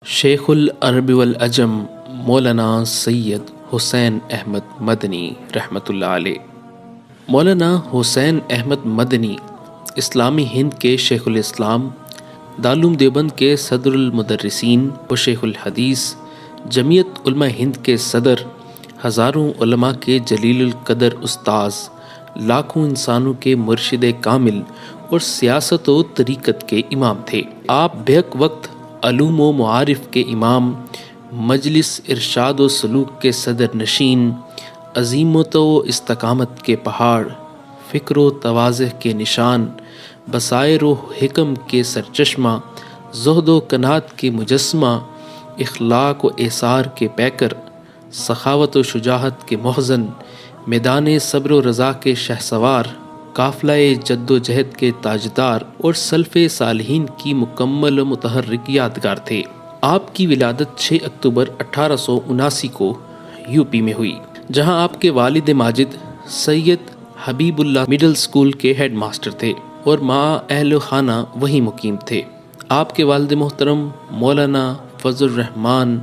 شیخ العرب والعجم مولانا سید حسین احمد مدنی رحمۃ اللہ علیہ۔ مولانا حسین احمد مدنی اسلامی ہند کے شیخ الاسلام، دارالعلوم دیوبند کے صدر المدرسین و شیخ الحدیث، جمعیت علماء ہند کے صدر، ہزاروں علماء کے جلیل القدر استاذ، لاکھوں انسانوں کے مرشد کامل اور سیاست و طریقت کے امام تھے۔ آپ بیک وقت علوم و معارف کے امام، مجلس ارشاد و سلوک کے صدر نشین، عزیمت و استقامت کے پہاڑ، فکر و تواضع کے نشان، بصائر و حکم کے سرچشمہ، زہد و قناعت کے مجسمہ، اخلاق و ایثار کے پیکر، سخاوت و شجاعت کے محزن، میدان صبر و رضا کے شہسوار، قافلہ جد و جہد کے تاجدار اور سلف صالحین کی مکمل و متحرک یادگار تھے۔ آپ کی ولادت 6 اکتوبر 1879 کو یو پی میں ہوئی، جہاں آپ کے والد ماجد سید حبیب اللہ مڈل اسکول کے ہیڈ ماسٹر تھے اور ماں اہل خانہ وہیں مقیم تھے۔ آپ کے والد محترم مولانا فضل الرحمن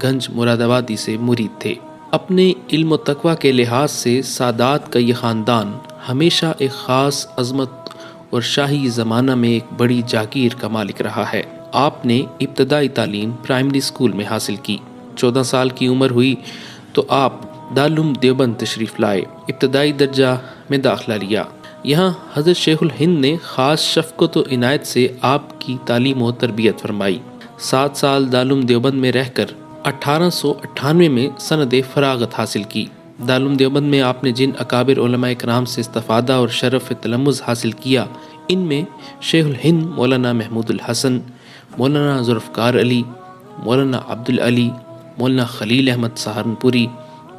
گنج مراد آبادی سے مرید تھے۔ اپنے علم و تقوی کے لحاظ سے سادات کا یہ خاندان ہمیشہ ایک خاص عظمت اور شاہی زمانہ میں ایک بڑی جاگیر کا مالک رہا ہے۔ آپ نے ابتدائی تعلیم پرائمری اسکول میں حاصل کی۔ 14 سال کی عمر ہوئی تو آپ دارالعلوم دیوبند تشریف لائے، ابتدائی درجہ میں داخلہ لیا۔ یہاں حضرت شیخ الہند نے خاص شفقت و عنایت سے آپ کی تعلیم و تربیت فرمائی۔ 7 سال دارالعلوم دیوبند میں رہ کر 1898 میں سند فراغت حاصل کی۔ دارالعلوم دیوبند میں آپ نے جن اکابر علماء کرام سے استفادہ اور شرف تلمذ حاصل کیا، ان میں شیخ الہند مولانا محمود الحسن، مولانا ذوالفقار علی، مولانا عبد العلی، مولانا خلیل احمد سہارنپوری،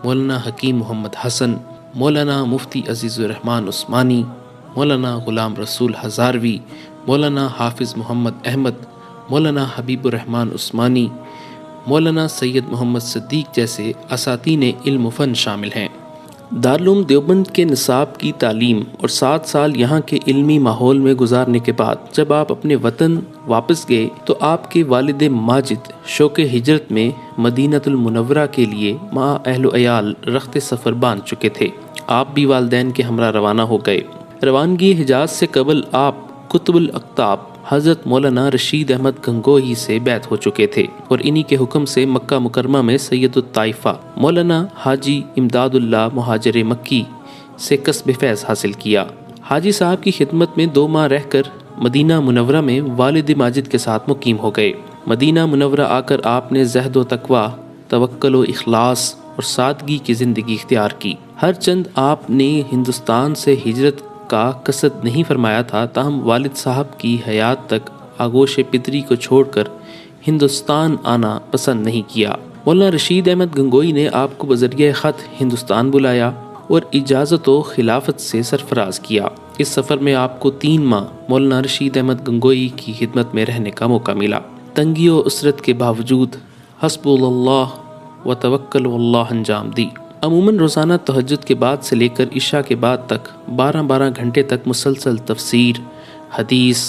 مولانا حکیم محمد حسن، مولانا مفتی عزیز الرحمن عثمانی، مولانا غلام رسول ہزاروی، مولانا حافظ محمد احمد، مولانا حبیب الرحمن عثمانی، مولانا سید محمد صدیق جیسے اساتین علم و فن شامل ہیں۔ دارالعلوم دیوبند کے نصاب کی تعلیم اور 7 سال یہاں کے علمی ماحول میں گزارنے کے بعد جب آپ اپنے وطن واپس گئے تو آپ کے والد ماجد شوق ہجرت میں مدینۃ المنورہ کے لیے مع اہل و عیال رخت سفر باندھ چکے تھے۔ آپ بھی والدین کے ہمراہ روانہ ہو گئے۔ روانگی حجاز سے قبل آپ قطب الاقطاب حضرت مولانا رشید احمد گنگوہی سے بیعت ہو چکے تھے اور انہی کے حکم سے مکہ مکرمہ میں سید الطائفہ مولانا حاجی امداد اللہ مہاجر مکی سے کسب فیض حاصل کیا۔ حاجی صاحب کی خدمت میں 2 ماہ رہ کر مدینہ منورہ میں والد ماجد کے ساتھ مقیم ہو گئے۔ مدینہ منورہ آ کر آپ نے زہد و تقوی، توکل و اخلاص اور سادگی کی زندگی اختیار کی۔ ہر چند آپ نے ہندوستان سے ہجرت کا قصد نہیں فرمایا تھا، تاہم والد صاحب کی حیات تک آغوش پدری کو چھوڑ کر ہندوستان آنا پسند نہیں کیا۔ مولانا رشید احمد گنگوئی نے آپ کو بذریعہ خط ہندوستان بلایا اور اجازت و خلافت سے سرفراز کیا۔ اس سفر میں آپ کو 3 ماہ مولانا رشید احمد گنگوئی کی خدمت میں رہنے کا موقع ملا۔ تنگی و اسرت کے باوجود حسب اللہ و توکل اللہ انجام دی۔ عموماً روزانہ تہجد کے بعد سے لے کر عشاء کے بعد تک 12 گھنٹے تک مسلسل تفسیر، حدیث،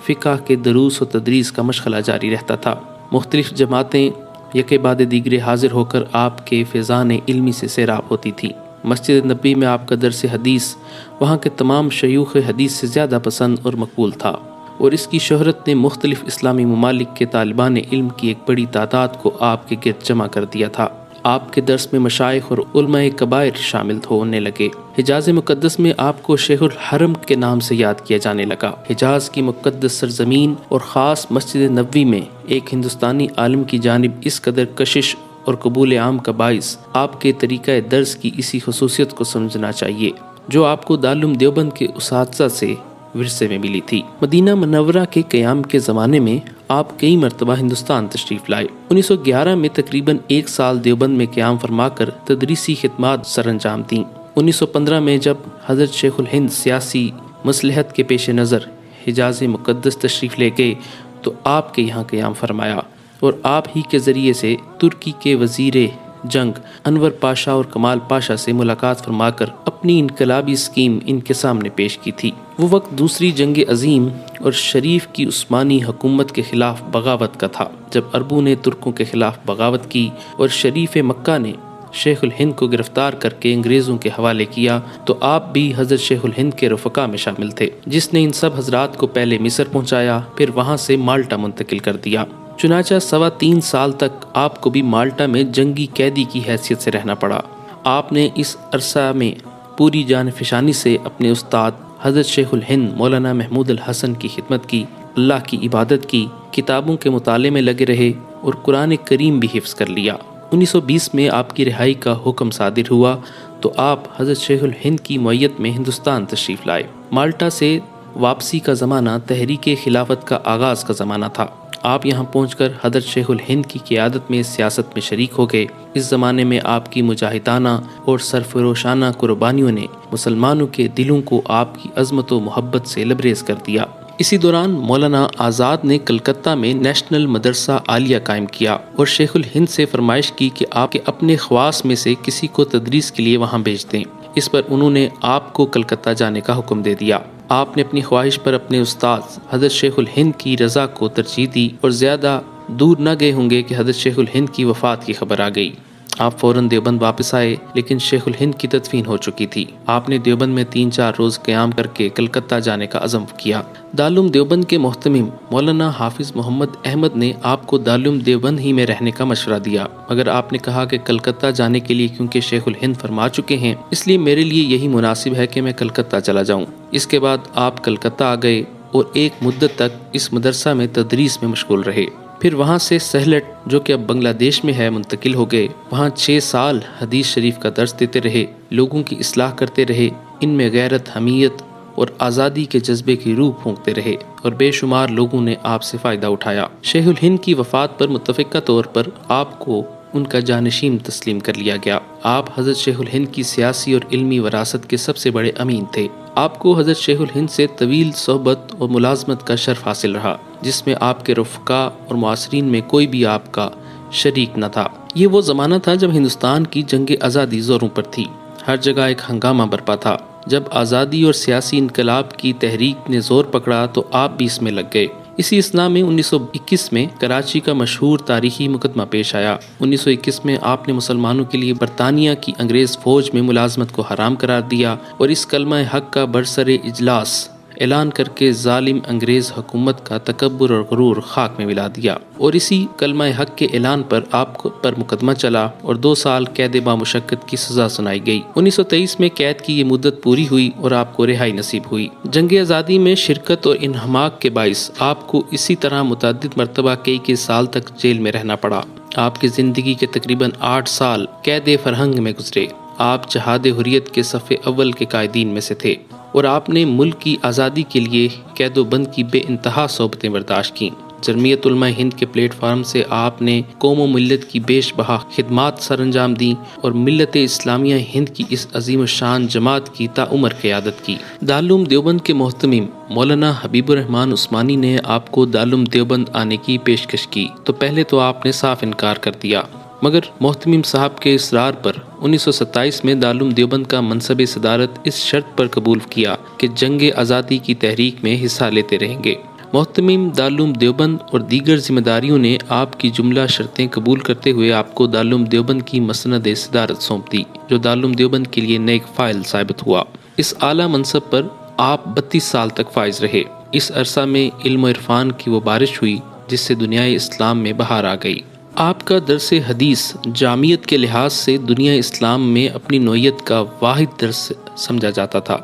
فقہ کے دروس و تدریس کا مشغلہ جاری رہتا تھا۔ مختلف جماعتیں یکے بعد دیگرے حاضر ہو کر آپ کے فیضان علمی سے سیراب ہوتی تھی۔ مسجد نبوی میں آپ کا درس حدیث وہاں کے تمام شیوخ حدیث سے زیادہ پسند اور مقبول تھا، اور اس کی شہرت نے مختلف اسلامی ممالک کے طالبان علم کی ایک بڑی تعداد کو آپ کے گرد جمع کر دیا تھا۔ آپ کے درس میں مشائخ اور علماء کبائر شامل ہونے لگے۔ حجاز مقدس میں آپ کو شیخ الحرم کے نام سے یاد کیا جانے لگا۔ حجاز کی مقدس سرزمین اور خاص مسجد نبوی میں ایک ہندوستانی عالم کی جانب اس قدر کشش اور قبول عام کا باعث آپ کے طریقہ درس کی اسی خصوصیت کو سمجھنا چاہیے جو آپ کو دارالعلوم دیوبند کے اساتذہ سے ورثے میں ملی تھی۔ مدینہ منورہ کے قیام کے زمانے میں آپ کئی مرتبہ ہندوستان تشریف لائے۔ 1911 میں تقریباً 1 سال دیوبند میں قیام فرما کر تدریسی خدمات سر انجام دیں۔ 1915 میں جب حضرت شیخ الہند سیاسی مصلحت کے پیش نظر حجاز مقدس تشریف لے گئے تو آپ کے یہاں قیام فرمایا اور آپ ہی کے ذریعے سے ترکی کے وزیر جنگ انور پاشا اور کمال پاشا سے ملاقات فرما کر اپنی انقلابی اسکیم ان کے سامنے پیش کی تھی۔ وہ وقت دوسری جنگ عظیم اور شریف کی عثمانی حکومت کے خلاف بغاوت کا تھا، جب عربوں نے ترکوں کے خلاف بغاوت کی اور شریف مکہ نے شیخ الہند کو گرفتار کر کے انگریزوں کے حوالے کیا، تو آپ بھی حضرت شیخ الہند کے رفقا میں شامل تھے، جس نے ان سب حضرات کو پہلے مصر پہنچایا، پھر وہاں سے مالٹا منتقل کر دیا۔ چنانچہ 3.25 سال تک آپ کو بھی مالٹا میں جنگی قیدی کی حیثیت سے رہنا پڑا۔ آپ نے اس عرصہ میں پوری جان فشانی سے اپنے استاد حضرت شیخ الہند مولانا محمود الحسن کی خدمت کی، اللہ کی عبادت کی، کتابوں کے مطالعے میں لگے رہے اور قرآن کریم بھی حفظ کر لیا۔ 1920 میں آپ کی رہائی کا حکم صادر ہوا تو آپ حضرت شیخ الہند کی معیت میں ہندوستان تشریف لائے۔ مالٹا سے واپسی کا زمانہ تحریک خلافت کا آغاز کا زمانہ تھا۔ آپ یہاں پہنچ کر حضرت شیخ الہند کی قیادت میں سیاست میں شریک ہو گئے۔ اس زمانے میں آپ کی مجاہدانہ اور سرفروشانہ قربانیوں نے مسلمانوں کے دلوں کو آپ کی عظمت و محبت سے لبریز کر دیا۔ اسی دوران مولانا آزاد نے کلکتہ میں نیشنل مدرسہ عالیہ قائم کیا اور شیخ الہند سے فرمائش کی کہ آپ کے اپنے خواص میں سے کسی کو تدریس کے لیے وہاں بھیج دیں۔ اس پر انہوں نے آپ کو کلکتہ جانے کا حکم دے دیا۔ آپ نے اپنی خواہش پر اپنے استاد حضرت شیخ الہند کی رضا کو ترجیح دی اور زیادہ دور نہ گئے ہوں گے کہ حضرت شیخ الہند کی وفات کی خبر آ گئی۔ آپ فوراً دیوبند واپس آئے، لیکن شیخ الہند کی تدفین ہو چکی تھی۔ آپ نے دیوبند میں 3-4 روز قیام کر کے کلکتہ جانے کا عزم کیا۔ دارالعلوم دیوبند کے محتمم مولانا حافظ محمد احمد نے آپ کو دارالعلوم دیوبند ہی میں رہنے کا مشورہ دیا، مگر آپ نے کہا کہ کلکتہ جانے کے لیے کیونکہ شیخ الہند فرما چکے ہیں، اس لیے میرے لیے یہی مناسب ہے کہ میں کلکتہ چلا جاؤں۔ اس کے بعد آپ کلکتہ آ گئے اور ایک مدت تک اس مدرسہ میں تدریس میں مشغول رہے۔ پھر وہاں سے سہلٹ، جو کہ اب بنگلہ دیش میں ہے، منتقل ہو گئے۔ وہاں 6 سال حدیث شریف کا درس دیتے رہے، لوگوں کی اصلاح کرتے رہے، ان میں غیرت، حمیت اور آزادی کے جذبے کی روح پھونکتے رہے اور بے شمار لوگوں نے آپ سے فائدہ اٹھایا۔ شیخ الہند کی وفات پر متفقہ طور پر آپ کو ان کا جانشین تسلیم کر لیا گیا۔ آپ حضرت شیخ الہند کی سیاسی اور علمی وراثت کے سب سے بڑے امین تھے۔ آپ کو حضرت شیخ الہند سے طویل صحبت اور ملازمت کا شرف حاصل رہا، جس میں آپ کے رفقا اور معاصرین میں کوئی بھی آپ کا شریک نہ تھا۔ یہ وہ زمانہ تھا جب ہندوستان کی جنگ آزادی زوروں پر تھی، ہر جگہ ایک ہنگامہ برپا تھا۔ جب آزادی اور سیاسی انقلاب کی تحریک نے زور پکڑا تو آپ بھی اس میں لگ گئے۔ اسی اثنا میں 1921 میں کراچی کا مشہور تاریخی مقدمہ پیش آیا۔ 1921 میں آپ نے مسلمانوں کے لیے برطانیہ کی انگریز فوج میں ملازمت کو حرام قرار دیا اور اس کلمہ حق کا برسر اجلاس اعلان کر کے ظالم انگریز حکومت کا تکبر اور غرور خاک میں ملا دیا، اور اسی کلمہ حق کے اعلان پر آپ پر مقدمہ چلا اور 2 سال قید بامشقت کی سزا سنائی گئی۔ 1923 میں قید کی یہ مدت پوری ہوئی اور آپ کو رہائی نصیب ہوئی۔ جنگ آزادی میں شرکت اور انہماک کے باعث آپ کو اسی طرح متعدد مرتبہ کئی سال تک جیل میں رہنا پڑا۔ آپ کی زندگی کے تقریباً 8 سال قید فرہنگ میں گزرے۔ آپ جہاد حریت کے صف اول کے قائدین میں سے تھے اور آپ نے ملک کی آزادی کے لیے قید و بند کی بے انتہا صحبتیں برداشت کیں۔ جمعیت علماء ہند کے پلیٹ فارم سے آپ نے قوم و ملت کی بیش بہا خدمات سر انجام دیں اور ملت اسلامیہ ہند کی اس عظیم الشان جماعت کی تاعمر قیادت کی۔ دارالعلوم دیوبند کے محتمم مولانا حبیب الرحمن عثمانی نے آپ کو دارالعلوم دیوبند آنے کی پیشکش کی تو پہلے تو آپ نے صاف انکار کر دیا، مگر محتمم صاحب کے اصرار پر 1927 میں دارالعلوم دیوبند کا منصب صدارت اس شرط پر قبول کیا کہ جنگ آزادی کی تحریک میں حصہ لیتے رہیں گے۔ محتمم دارالعلوم دیوبند اور دیگر ذمہ داریوں نے آپ کی جملہ شرطیں قبول کرتے ہوئے آپ کو دارالعلوم دیوبند کی مسند صدارت سونپ دی، جو دارالعلوم دیوبند کے لیے نیک فائل ثابت ہوا۔ اس اعلیٰ منصب پر آپ 32 سال تک فائز رہے۔ اس عرصہ میں علم و عرفان کی وہ بارش ہوئی جس سے دنیائے اسلام میں بہار آ گئی۔ آپ کا درس حدیث جامعیت کے لحاظ سے دنیا اسلام میں اپنی نوعیت کا واحد درس سمجھا جاتا تھا،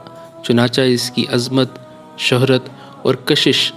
چنانچہ اس کی عظمت، شہرت اور کشش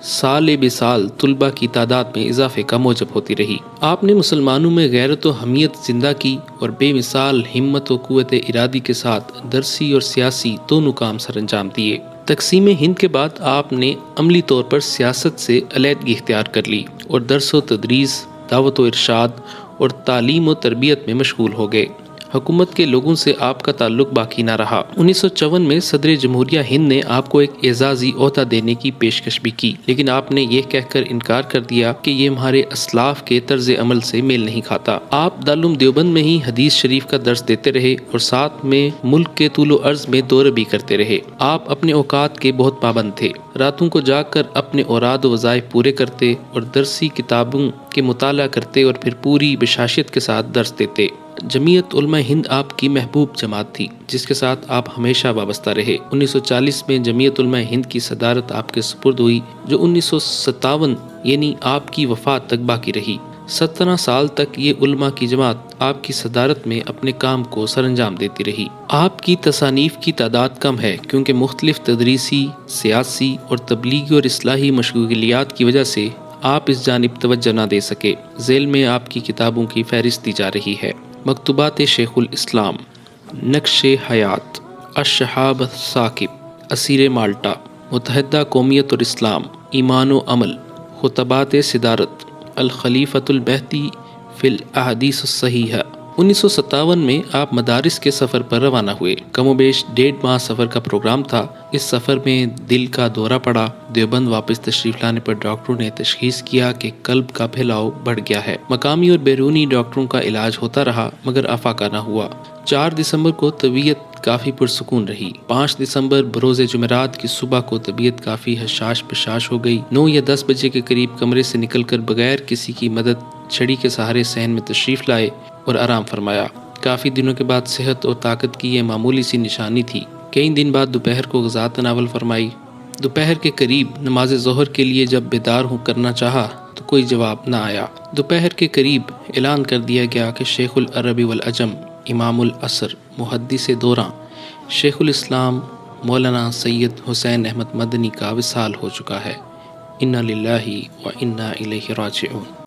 سال بے سال طلباء کی تعداد میں اضافے کا موجب ہوتی رہی۔ آپ نے مسلمانوں میں غیرت و حمیت زندہ کی اور بے مثال ہمت و قوت ارادی کے ساتھ درسی اور سیاسی دونوں کام سر انجام دیے۔ تقسیم ہند کے بعد آپ نے عملی طور پر سیاست سے علیحدگی اختیار کر لی اور درس و تدریس، دعوت و ارشاد اور تعلیم و تربیت میں مشغول ہو گئے۔ حکومت کے لوگوں سے آپ کا تعلق باقی نہ رہا۔ 1954 میں صدر جمہوریہ ہند نے آپ کو ایک اعزازی عہدہ دینے کی پیشکش بھی کی، لیکن آپ نے یہ کہہ کر انکار کر دیا کہ یہ ہمارے اسلاف کے طرز عمل سے میل نہیں کھاتا۔ آپ دارالعلوم دیوبند میں ہی حدیث شریف کا درس دیتے رہے اور ساتھ میں ملک کے طول و عرض میں دورے بھی کرتے رہے۔ آپ اپنے اوقات کے بہت پابند تھے، راتوں کو جاگ کر اپنے اوراد و وظائف پورے کرتے اور درسی کتابوں کے مطالعہ کرتے اور پھر پوری بشاشت کے ساتھ درس دیتے۔ جمعیت علماء ہند آپ کی محبوب جماعت تھی، جس کے ساتھ آپ ہمیشہ وابستہ رہے۔ 1940 میں جمعیت علماء ہند کی صدارت آپ کے سپرد ہوئی، جو 1957 یعنی آپ کی وفات تک باقی رہی۔ 17 سال تک یہ علماء کی جماعت آپ کی صدارت میں اپنے کام کو سر انجام دیتی رہی۔ آپ کی تصانیف کی تعداد کم ہے، کیونکہ مختلف تدریسی، سیاسی اور تبلیغی اور اصلاحی مشغولیات کی وجہ سے آپ اس جانب توجہ نہ دے سکے۔ ذیل میں آپ کی کتابوں کی فہرست دی جا رہی ہے: مکتوبات شیخ الاسلام، نقش حیات، الشہاب الثاقب، اسیر مالٹا، متحدہ قومیت اور اسلام، ایمان و عمل، خطبات صدارت، الخلیفۃ المہدی فی الاحادیث الصحیحہ۔ 1957 میں آپ مدارس کے سفر پر روانہ ہوئے۔ کم و بیش 1.5 ماہ سفر کا پروگرام تھا۔ اس سفر میں دل کا دورہ پڑا۔ دیوبند واپس تشریف لانے پر ڈاکٹروں نے تشخیص کیا کہ قلب کا پھیلاؤ بڑھ گیا ہے۔ مقامی اور بیرونی ڈاکٹروں کا علاج ہوتا رہا، مگر افاقہ نہ ہوا۔ 4 دسمبر کو طبیعت کافی پرسکون رہی۔ 5 دسمبر بروز جمعرات کی صبح کو طبیعت کافی حشاش پشاش ہو گئی۔ 9 یا 10 بجے کے قریب کمرے سے نکل کر بغیر کسی کی مدد چھڑی کے سہارے صحن میں تشریف لائے اور آرام فرمایا۔ کافی دنوں کے بعد صحت اور طاقت کی یہ معمولی سی نشانی تھی۔ کئی دن بعد دوپہر کو غذا تناول فرمائی۔ دوپہر کے قریب نماز ظہر کے لیے جب بیدار ہوں کرنا چاہا تو کوئی جواب نہ آیا۔ دوپہر کے قریب اعلان کر دیا گیا کہ شیخ العرب والعجم، امام العصر، محدث دوراں، شیخ الاسلام مولانا سید حسین احمد مدنی کا وصال ہو چکا ہے۔ انا للہ و انا الیہ راجعون۔